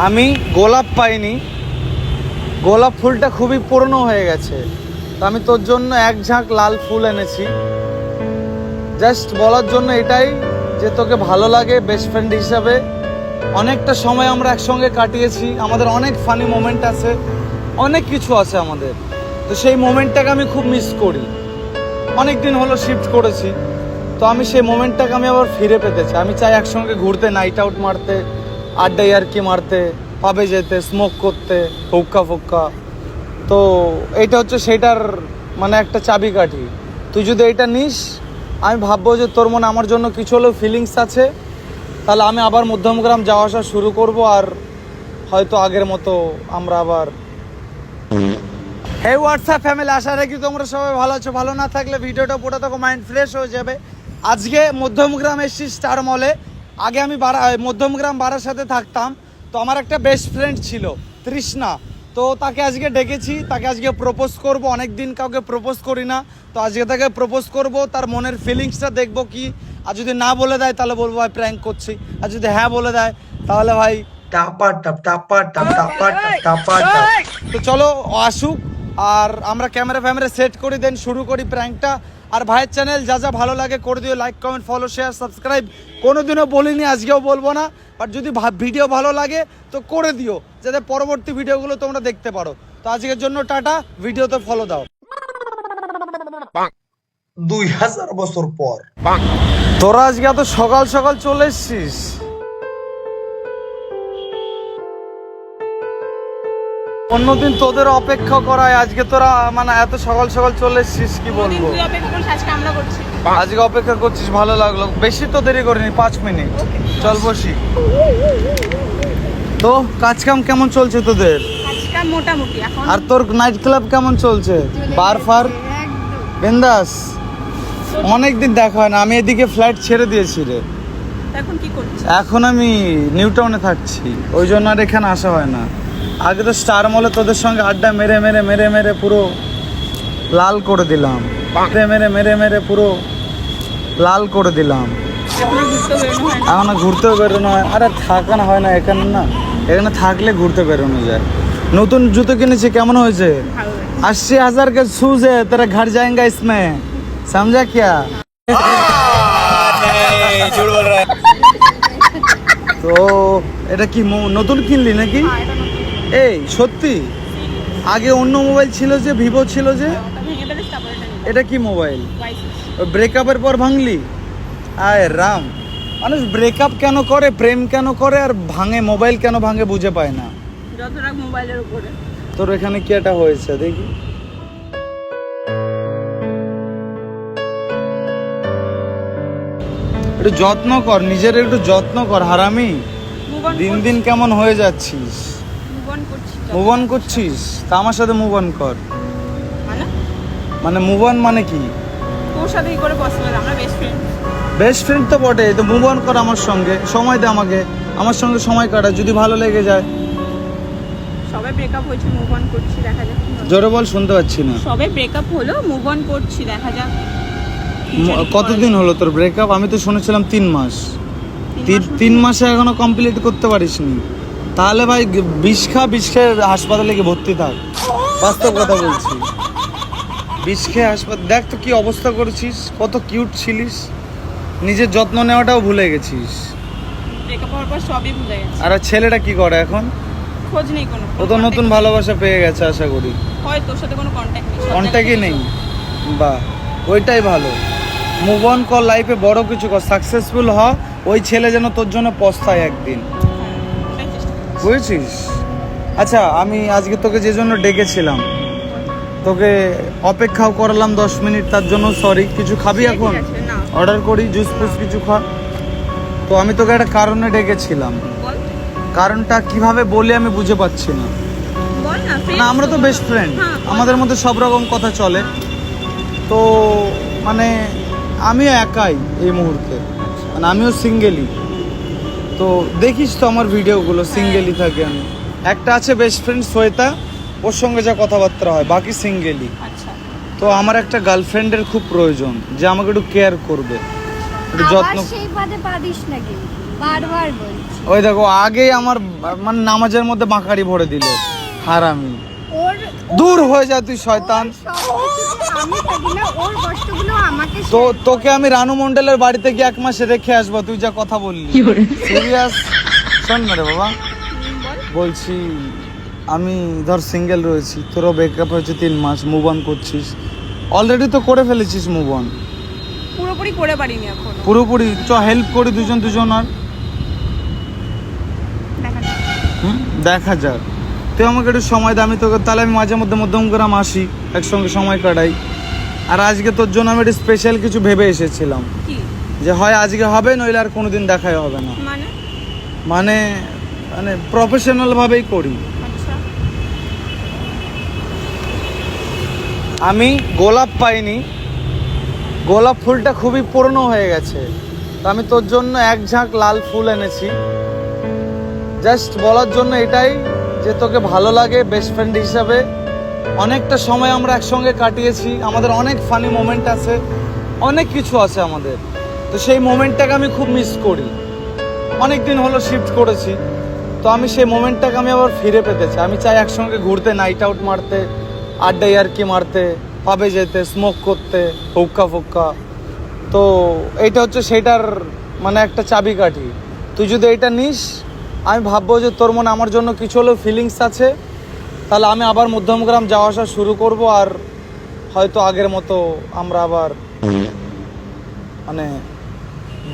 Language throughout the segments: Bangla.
আমি গোলাপ পাইনি, গোলাপ ফুলটা খুবই পুরনো হয়ে গেছে, তো আমি তোর জন্য এক ঝাঁক লাল ফুল এনেছি, জাস্ট বলার জন্য এটাই যে তোকে ভালো লাগে বেস্ট ফ্রেন্ড হিসাবে। অনেকটা সময় আমরা একসঙ্গে কাটিয়েছি, আমাদের অনেক ফানি মোমেন্ট আছে, অনেক কিছু আছে আমাদের, তো সেই মোমেন্টটাকে আমি খুব মিস করি। অনেক দিন হলো শিফট করেছি, তো আমি সেই মোমেন্টটাকে আমি আবার ফিরে পেতে চাই। আমি চাই একসঙ্গে ঘুরতে, নাইট আউট মারতে, আড্ডা ইয়ার্কি মারতে, পাবে যেতে, স্মোক করতে, হুক্কা ফুক্কা। তো এইটা হচ্ছে সেইটার মানে একটা চাবিকাঠি। তুই যদি এইটা নিস, আমি ভাববো যে তোর মনে আমার জন্য কিছু হলেও ফিলিংস আছে, তাহলে আমি আবার মধ্যমগ্রাম যাওয়া আসা শুরু করব, আর হয়তো আগের মতো আমরা আবার। হে হোয়াটসঅ্যাপ ফ্যামিলি, আশা রাখি তোমরা সবাই ভালো আছো। ভালো না থাকলে ভিডিওটা পড়ে থাকো, মাইন্ড ফ্রেশ হয়ে যাবে। আজকে মধ্যমগ্রাম এসেছি স্টার মলে। আগে আমি মধ্যমগ্রাম বারার সাথে থাকতাম, তো আমার একটা বেস্ট ফ্রেন্ড ছিল তৃষ্ণা, তো তাকে আজকে ডেকেছি, তাকে আজকে প্রপোজ করব। অনেক দিন কাউকে প্রপোজ করি না, তো আজকে তাকে প্রপোজ করব, তার মনের ফিলিংসটা দেখবো কি। আর যদি না বলে দেয় তাহলে বলবো ভাই প্র্যাঙ্ক করছি, আর যদি হ্যাঁ বলে দেয় তাহলে ভাই টাপা টাপ টাপা টাপ টাপা টাপ টাপা টাপ। তো চলো আসুক, আর আমরা ক্যামেরা ফ্যামেরা সেট করি, দেন শুরু করি প্র্যাঙ্কটা। আর ভাইয়ের চ্যানেল যা যা ভালো লাগে করে দিও, like comment follow share subscribe. কোনোদিনও বলিনি, আজকেও বলবো না, বাট যদি ভিডিও ভালো লাগে তো করে দিও, যাতে পরবর্তী ভিডিওগুলো তোমরা দেখতে পারো। তো আজকের জন্য টাটা, ভিডিওতে ফলো দাও। 2000 বছর পর তোরা আজকে এত সকাল সকাল চলে এসছিস। অন্যদিন তোদের অপেক্ষা করায়, আজকে তোরা মানে এত সকাল সকাল চলে এসছিস, কি বলবো। আজকে অপেক্ষা করছিস, ভালো লাগলো। বেশি তো দেরি করিনি, 5 মিনিট। চল বসি। তো কাজ কাম কেমন চলছে তোদের? মোটামুটি। আর তোর নাইট ক্লাব কেমন চলছে? বার ফার বিন্দাস? অনেকদিন দেখা হয় না। আমি এদিকে ফ্লাইট ছেড়ে দিয়েছি রে। এখন কি করছিস? এখন আমি নিউ টাউনে থাকছি, ওই জন্য আর এখানে আসা হয় না। আগে তো স্টার মলে তোদের সঙ্গে আড্ডা মেরে মেরে মেরে মেরে পুরো লাল করে দিলাম, মেরে মেরে মেরে মেরে পুরো লাল করে দিলাম। এখন ঘুরতেও বেরোনো হয়, আরে থাকানো হয় না এখানে। না, এখানে থাকলে ঘুরতে বেরোনো যায়। নতুন জুতো কিনেছি, কেমন হয়েছে? 80,000 के शूज है, तेरा घर जाएगा इसमें, समझा क्या? তো এটা কি নতুন কিনলি নাকি? এই সত্যি? আগে অন্য মোবাইল ছিল যে, ভিভো ছিল যে, এটা কি মোবাইল? ব্রেকআপের পর ভাঙলি? আয় রাম, মানুষ ব্রেকআপ কেন করে, প্রেম কেন করে, আর ভাঙে মোবাইল কেন ভাঙে বুঝে পায় না। মোবাইলের উপরে তোর এখানে কি একটা হয়েছে দেখি। একটু যত্ন কর, নিজের একটু যত্ন কর হারামি। দিন দিন কেমন হয়ে যাচ্ছিস? মুভ অন করছিস? তা আমার সাথে মুভ অন কর। মানে মুভ অন মানে কি? তোর সাথেই করে পসিবল, আমরা বেস্ট ফ্রেন্ড। বেস্ট ফ্রেন্ড তো বটে, তো মুভ অন কর আমার সঙ্গে, সময় দে আমাকে, আমার সঙ্গে সময় কাটা, যদি ভালো লেগে যায়। সবে ব্রেকআপ হয়েছে, মুভ অন করছি, দেখা যাক। জোরে বল, শুনতে পাচ্ছি না। সবে ব্রেকআপ হলো, মুভ অন করছি, দেখা যাক। কতদিন হলো তোর ব্রেকআপ? আমি তো শুনেছিলাম 3 মাস। 3 মাসে এখনো কমপ্লিট করতে পারিসনি? তাহলে ভাই বিষ খেয়ে হাসপাতালে গিয়ে ভর্তি থাক, বাস্তব কথা বলছি। বিষ খেয়ে হাসপাতাল, দেখ তো কি অবস্থা করেছিস। কত কিউট ছিলিস, নিজের যত্ন নেওয়াটাও ভুলে গেছিস। ব্রেকআপ হওয়ার পর সবই ভুলে গেছি। আর ছেলেটা কি করে এখন? খোঁজ নেই কোনো। ও তো নতুন ভালোবাসা পেয়ে গেছে আশা করি। হয় তোর সাথে কোনো কন্ট্যাক্ট নেই, কন্ট্যাক্টই নেই? বাহ, ওইটাই ভালো। মুভ অন কর, লাইফে বড় কিছু কর, সাকসেসফুল হ। ওই ছেলে যেন তোর জন্য পস্তায় একদিন, বুঝেছিস? আচ্ছা, আমি আজকে তোকে যে জন্য ডেকেছিলাম, তোকে অপেক্ষাও করালাম 10 মিনিট, তার জন্য সরি। কিছু খাবি এখন? অর্ডার করি, জুস ফুস কিছু খা। তো আমি তোকে একটা কারণে ডেকেছিলাম, কারণটা কিভাবে বলি আমি বুঝে পাচ্ছি না। না, আমরা তো বেস্ট ফ্রেন্ড, আমাদের মধ্যে সব রকম কথা চলে। তো মানে আমিও একাই এই মুহূর্তে, মানে আমিও সিঙ্গেলই। তো দেখিস তো আমার ভিডিওগুলো, সিঙ্গেলই থাকি আমি। একটা আছে বেস্ট ফ্রেন্ড শ্বেতা, ওর সঙ্গে যা কথাবার্তা হয়, বাকি সিঙ্গেলই। তো আমার একটা গার্লফ্রেন্ডের খুব প্রয়োজন, যে আমাকে একটু কেয়ার করবে, একটু যত্ন। বারবার বলছি। ওই দেখো আগেই আমার মানে নামাজের মধ্যে বাঁকারি ভরে দিল হারামি। ওর দূর হয়ে যা তুই শয়তান। আমি থাকি না, ওর কষ্টগুলো আমাকে তো তোকে আমি রানু মন্ডলের বাড়িতে গিয়ে 1 মাস রেখে আসবো, তুই যা কথা বললি। সিরিয়াস? শোন না রে বাবা, বলছি আমি ধর সিঙ্গেল রয়েছি, তোরও ব্রেকআপ হয়েছে 3 মাস, মুভ অন করছিস, অলরেডি তো করে ফেলেছিস মুভ অন। পুরোপুরি করে পারিনি এখন। পুরোপুরি চ হেল্প করি দুজন আর দেখা যাক। তুই আমাকে একটু সময় দে, আমি তোকে তাহলে আমি মাঝে মধ্যে মধ্যমগ্রাম আসি, একসঙ্গে সময় কাটাই। আর আজকে তোর জন্য আমি একটা স্পেশাল কিছু ভেবে এসেছিলাম, কি যে হয় আজকে হবে নইলে আর কোনোদিন দেখাই হবে না। মানে? মানে মানে প্রফেশনাল ভাবেই করি। আচ্ছা, আমি গোলাপ পাইনি, গোলাপ ফুলটা খুবই পুরনো হয়ে গেছে, তো আমি তোর জন্য 1 ঝাঁক লাল ফুল এনেছি, জাস্ট বলার জন্য এটাই যে তোকে ভালো লাগে বেস্ট ফ্রেন্ড হিসাবে। অনেকটা সময় আমরা একসঙ্গে কাটিয়েছি, আমাদের অনেক ফানি মোমেন্ট আছে, অনেক কিছু আছে আমাদের, তো সেই মোমেন্টটাকে আমি খুব মিস করি। অনেক দিন হলো শিফট করেছি, তো আমি সেই মোমেন্টটাকে আমি আবার ফিরে পেতে চাই। আমি চাই একসঙ্গে ঘুরতে, নাইট আউট মারতে, আড্ডা ইয়ার্কি মারতে, পাবে যেতে, স্মোক করতে, হুক্কা ফুক্কা। তো এইটা হচ্ছে সেইটার মানে একটা চাবিকাঠি। তুই যদি এইটা নিস, আমি ভাববো যে তোর মনে আমার জন্য কিছু হলেও ফিলিংস আছে, তাহলে আমি আবার মধ্যমগ্রাম যাওয়া আসা শুরু করব, আর হয়তো আগের মতো আমরা আবার মানে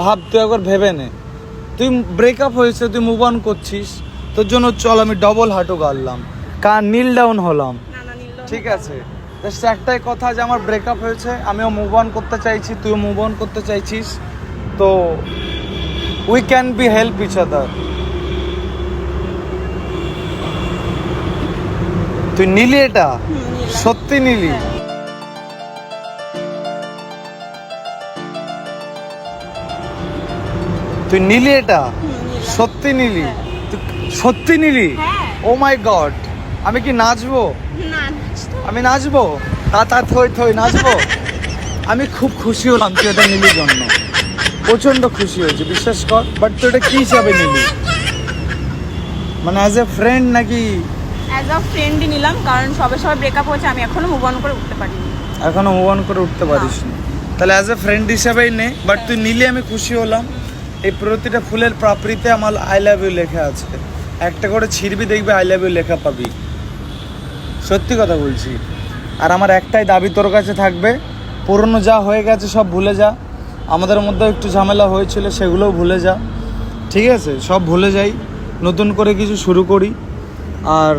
ভাব। তুই একবার ভেবে নে, তুই ব্রেকআপ হয়েছে, তুই মুভ অন করছিস, তোর জন্য চল আমি ডবল হাঁটু গাড়লাম, নীল ডাউন হলাম, না না নিল ঠিক আছে? জাস্ট একটাই কথা যে আমার ব্রেকআপ হয়েছে, আমিও মুভ অন করতে চাইছি, তুইও মুভ অন করতে চাইছিস, তো we can be help each other. তুই নিলি এটা? সত্যি নিলি? তুই নিলি এটা? সত্যি নিলি? তুই সত্যি নিলি? ও মাই গড, আমি কি নাচবো? না, আমি নাচবো? তা থই নাচবো? আমি খুব খুশি হলাম তুই এটা নিলি জন্য, প্রচন্ড খুশি হয়েছে, বিশ্বাস কর। বাট তুই এটা কি হিসাবে নিলি, মানে অ্যাজ এ ফ্রেন্ড নাকি? অ্যাজ আ ফ্রেন্ডই নিলাম, কারণ সবে ব্রেকআপ হয়েছে, আমি এখনো মুভ অন করে উঠতে পারিনি। এখনো মুভ অন করে উঠতে পারিস না, তাহলে অ্যাজ এ ফ্রেন্ড হিসাবেই নে। বাট তুই নিলে আমি খুশি হলাম। এই প্রতিটা ফুলের পাপড়িতে আমার আই লাভ ইউ লেখা আছে, একটা করে ছিঁড়বি দেখবি আই লাভ ইউ লেখা পাবি, সত্যি কথা বলছি। আর আমার একটাই দাবি তোর কাছে থাকবে, পুরনো যা হয়ে গেছে সব ভুলে যা, আমাদের মধ্যে একটু ঝামেলা হয়েছিল সেগুলোও ভুলে যা, ঠিক আছে? সব ভুলে যাই, নতুন করে কিছু শুরু করি। আর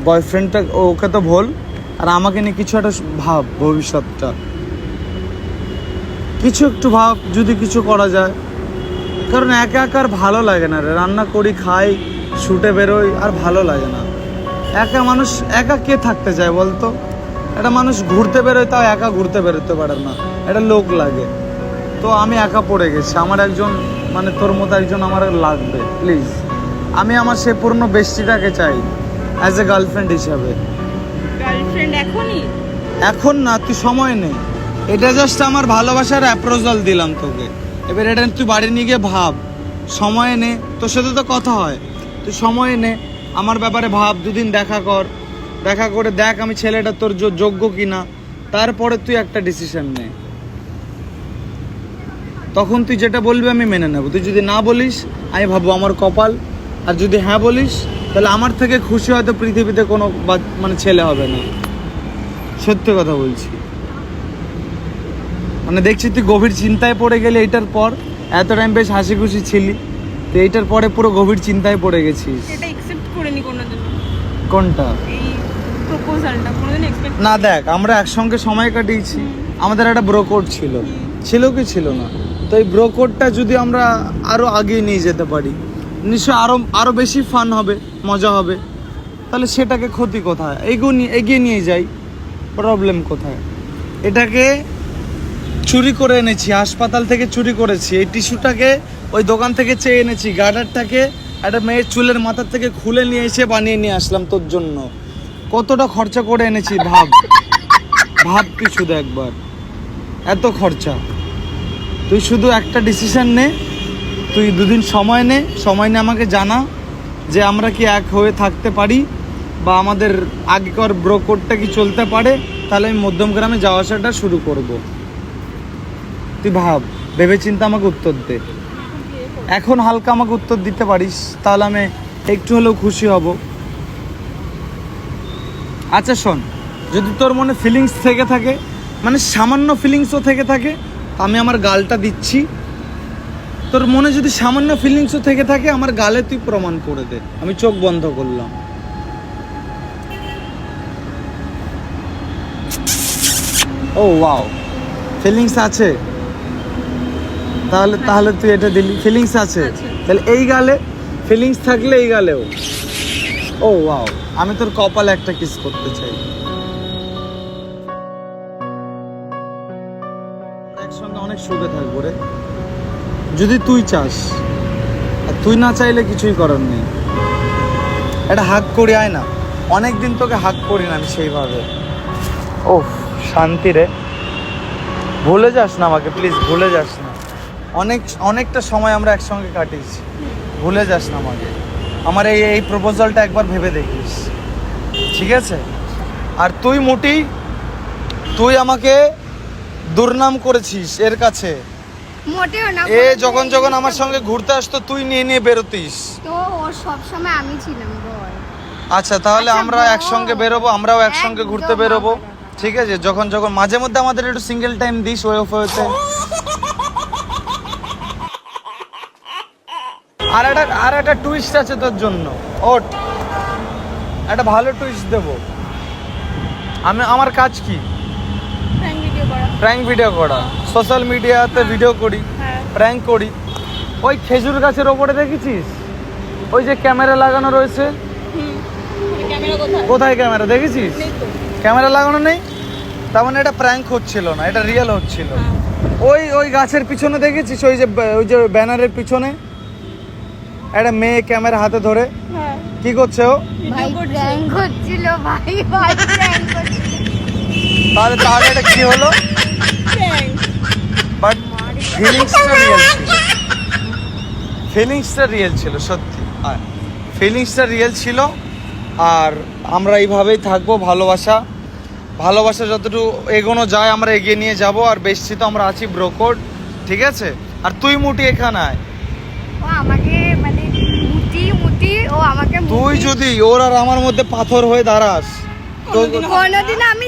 বয়ফ্রেন্ডটা ওকে তো ভুল, আর আমাকে নিয়ে কিছু একটা ভাব, ভবিষ্যৎটা কিছু একটু ভাব, যদি কিছু করা যায়। কারণ একা একা আর ভালো লাগে না রে, রান্না করি, খাই, শুটে বেরোই, আর ভালো লাগে না। একা মানুষ, একা কে থাকতে চায় বলতো? একটা মানুষ ঘুরতে বেরোয়, তাও একা ঘুরতে বেরোতে পারে না, একটা লোক লাগে। তো আমি একা পড়ে গেছি, আমার একজন মানে তোর মতো একজন আমার লাগবে প্লিজ। আমি আমার সেই পুরনো বেস্টিটাকে চাই অ্যাজ এ গার্লফ্রেন্ড হিসাবে। গার্লফ্রেন্ড এখনই? এখন না, তুই সময় নে, এটা জাস্ট আমার ভালোবাসার অ্যাপ্রোজাল দিলাম তোকে। এবার এটা তুই বাড়ি নিয়ে গিয়ে ভাব, সময় নে, তোর সাথে তো কথা হয়, তুই সময় নে, আমার ব্যাপারে ভাব, 2 দিন দেখা কর, দেখা করে দেখ আমি ছেলেটা তোর যোগ্য কিনা, তারপরে তুই একটা ডিসিশন নে। তখন তুই যেটা বলবি আমি মেনে নেব। তুই যদি না বলিস আমি ভাববো আমার কপাল, আর যদি হ্যাঁ বলিস তাহলে আমার থেকে খুশি হয়তো পৃথিবীতে কোনো মানে ছেলে হবে না, সত্যি কথা বলছি। মানে দেখছি তুই গভীর চিন্তায় পড়ে গেলি এইটার পর, এত টাইম বেশ হাসি খুশি ছিলি, তো এইটার পরে পুরো গভীর চিন্তায় পড়ে গেছিস। এটা অ্যাকসেপ্ট করিনি কোনোদিন। কোনটা? এই প্রপোজালটা কোনোদিন এক্সপেক্ট না দেখ, আমরা একসঙ্গে সময় কাটিয়েছি, আমাদের একটা ব্রোকোড ছিল কি ছিল না? তো এই ব্রোকোডটা যদি আমরা আরো আগিয়ে নিয়ে যেতে পারি, নিশ্চয়ই আরো বেশি ফান হবে, মজা হবে, তাহলে সেটাকে ক্ষতি কোথায়? এগিয়ে নিয়ে যাই, প্রবলেম কোথায়? এটাকে চুরি করে এনেছি, হাসপাতাল থেকে চুরি করেছি, এই টিস্যুটাকে ওই দোকান থেকে চেয়ে এনেছি, গার্ডারটাকে একটা মেয়ের চুলের মাথার থেকে খুলে নিয়ে এসে বানিয়ে নিয়ে আসলাম তোর জন্য। কতটা খরচা করে এনেছি ভাব তুই শুধু একবার, এত খরচা। তুই শুধু একটা ডিসিশন নে, তুই দুদিন সময় নে আমাকে জানা যে আমরা কি এক হয়ে থাকতে পারি বা আমাদের আগেকার ব্রোকোডটা কি চলতে পারে, তাহলে আমি মধ্যমগ্রামে যাওয়া আসাটা শুরু করব। তুই ভাব, ভেবেচিন্তে আমাকে উত্তর দে। এখন হালকা আমাকে উত্তর দিতে পারিস, তাহলে আমি একটু হলেও খুশি হব। আচ্ছা শোন, যদি তোর মনে ফিলিংস থেকে থাকে, মানে সামান্য ফিলিংসও থেকে থাকে, আমি আমার গালটা দিচ্ছি। তোর মনে যদি সামান্য ফিলিংসও থেকে থাকে, আমার গালে তুই প্রমাণ করে দে। আমি চোখ বন্ধ করলাম। ও ওয়াও, ফিলিংস আছে, তাহলে তুই এটা দিলি। ফিলিংস আছে, তাহলে এই গালে ফিলিংস থাকলে এই গালেও। ও ওয়াও, আমি তোর কপালে একটা কিস করতে চাই। একসঙ্গে অনেক সুখে থাকবো রে, যদি তুই চাস। আর তুই না চাইলে কিছুই করার নেই। এটা হাগ করি, আয় না, অনেকদিন তোকে হাগ করি না আমি সেইভাবে। ওহ শান্তি রে, ভুলে যাস না আমাকে প্লিজ, ভুলে যাস না। অনেকটা সময় আমরা একসঙ্গে কাটিয়েছি, ভুলে যাস না আমাকে। আমার এই প্রপোজালটা একবার ভেবে দেখিস, ঠিক আছে? আর তুই আমাকে দুর্নাম করেছিস এর কাছে। মোটেও না। এ যখন আমার সঙ্গে ঘুরতে আসতো তুই নিয়ে বেরোতিস। তো ওর সব সময় আমি ছিলাম বল। আচ্ছা তাহলে আচ্ছা, আমরা বল। একসঙ্গে বেরোবো, আমরাও একসঙ্গে একদম ঘুরতে বেরোবো, আমার ঠিক আছে? যখন মাঝে মধ্যে আমাদের একটু সিঙ্গেল টাইম দিস ওয়েতে। আর একটা টুইস্ট আছে তোর জন্য, ওট একটা ভালো টুইস্ট দেবো। আমার কাজ কি? প্র্যাঙ্ক ভিডিও করা। প্র্যাঙ্ক ভিডিও করা, সোশ্যাল মিডিয়াতে ভিডিও করি, হ্যাঁ। প্র্যাঙ্ক করি। ওই খেজুর গাছের ওপরে দেখেছিস ওই যে ক্যামেরা লাগানো রয়েছে? ক্যামেরা কোথায়? কোথায় ক্যামেরা দেখেছিস? নেই তো। ক্যামেরা লাগানো নেই, তার মানে এটা প্র্যাঙ্ক হচ্ছিল না, এটা রিয়েল হচ্ছিল। হ্যাঁ। ওই গাছের পিছনে দেখেছিস ওই যে ব্যানারের পিছনে একটা মেয়ে ক্যামেরা হাতে ধরে হ্যাঁ। কি করছে ও? ভাই প্র্যাঙ্ক হচ্ছিল, ভাই প্র্যাঙ্ক হচ্ছিল। তাহলে এটা কি হলো? প্র্যাঙ্ক। বাট ফিলিংসটা রিয়েল ছিল, ফিলিংসটা রিয়েল ছিল সত্যি, আর ফিলিংসটা রিয়েল ছিল। আর আমরা এইভাবেই থাকবো, ভালোবাসা যতটুকু এগোনো যায় আমরা এগিয়ে নিয়ে যাব। আর বেশি তো আমরা আছি ব্রোকোড, ঠিক আছে? আর তুই মুটি এখানে আয়। ও আমাকে মানে মুটি ও আমাকে তুই যদি ওর আর আমার মধ্যে পাথর হয়ে দাঁড়াস, কোনোদিন আমি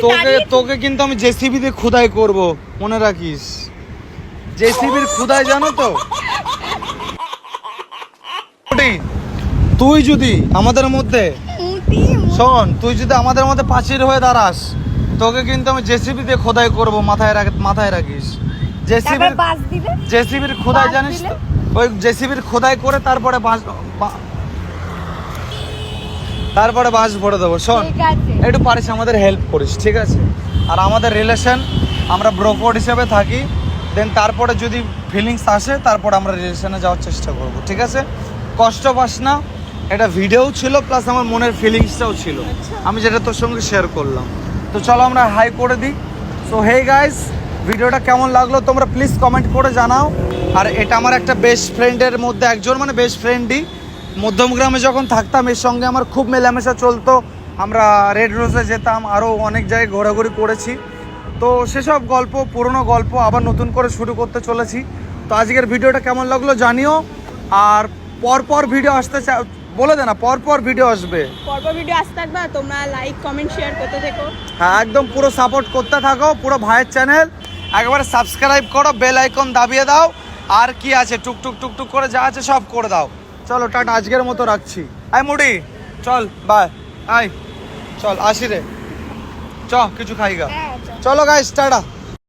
তোকে কিন্তু আমি জেসিবি দিয়ে খুদাই করব, মনে রাখিস। জেসিবির খুদাই জানো তো? তুই যদি আমাদের মধ্যে শোন, তুই যদি আমাদের মধ্যে পাঁচির হয়ে দাঁড়াস, তোকে কিন্তু আমি জেসিবি দিয়ে খোদাই করব, মাথায় রাখিস। জেসিবির খোদাই বাঁশ জানিস দিলে? তো? ওই জেসিবির খোদাই করে তারপরে বাঁশ ভরে দেবো। শোন, ঠিক আছে। একটু পারিস আমাদের হেল্প করিস, ঠিক আছে? আর আমাদের রিলেশন, আমরা ব্রোকোড হিসেবে থাকি, দেন তারপরে যদি ফিলিংস আসে তারপর আমরা রিলেশনে যাওয়ার চেষ্টা করব, ঠিক আছে? কষ্ট পাস না, এটা ভিডিও ছিল প্লাস আমার মনের ফিলিংসটাও ছিল, আমি যেটা তোর সঙ্গে শেয়ার করলাম। তো চলো আমরা হাই করে দিই। সো হে গাইস, ভিডিওটা কেমন লাগলো তোমরা প্লিজ কমেন্ট করে জানাও। আর এটা আমার একটা বেস্ট ফ্রেন্ডের মধ্যে একজন, মানে বেস্ট ফ্রেন্ডই। মধ্যমগ্রামে যখন থাকতাম এর সঙ্গে আমার খুব মেলামেশা চলতো, আমরা রেড রোজে যেতাম, আরও অনেক জায়গায় ঘোরাঘুরি করেছি। তো সেসব গল্প, পুরনো গল্প আবার নতুন করে শুরু করতে চলেছি। তো আজকের ভিডিওটা কেমন লাগলো জানিও। আর পরপর ভিডিও আসতে বলে দে না, পরপর ভিডিও আসবে, পরপর ভিডিও আসতে থাকবে। আর তোমরা লাইক কমেন্ট শেয়ার করতে থেকো। হ্যাঁ একদম পুরো সাপোর্ট করতে থাকো, পুরো ভাইয়ের চ্যানেল একবারে সাবস্ক্রাইব করো, বেল আইকন দাবিয়ে দাও। আর কি আছে, টুকটুক করে যা আছে সব করে দাও। চলো টাটা, আজকের মতো রাখছি। আয় মুডি, চল বাই, আয় চল আসি রে, চ কিছু খাইগা। চলো গাইস, টাটা।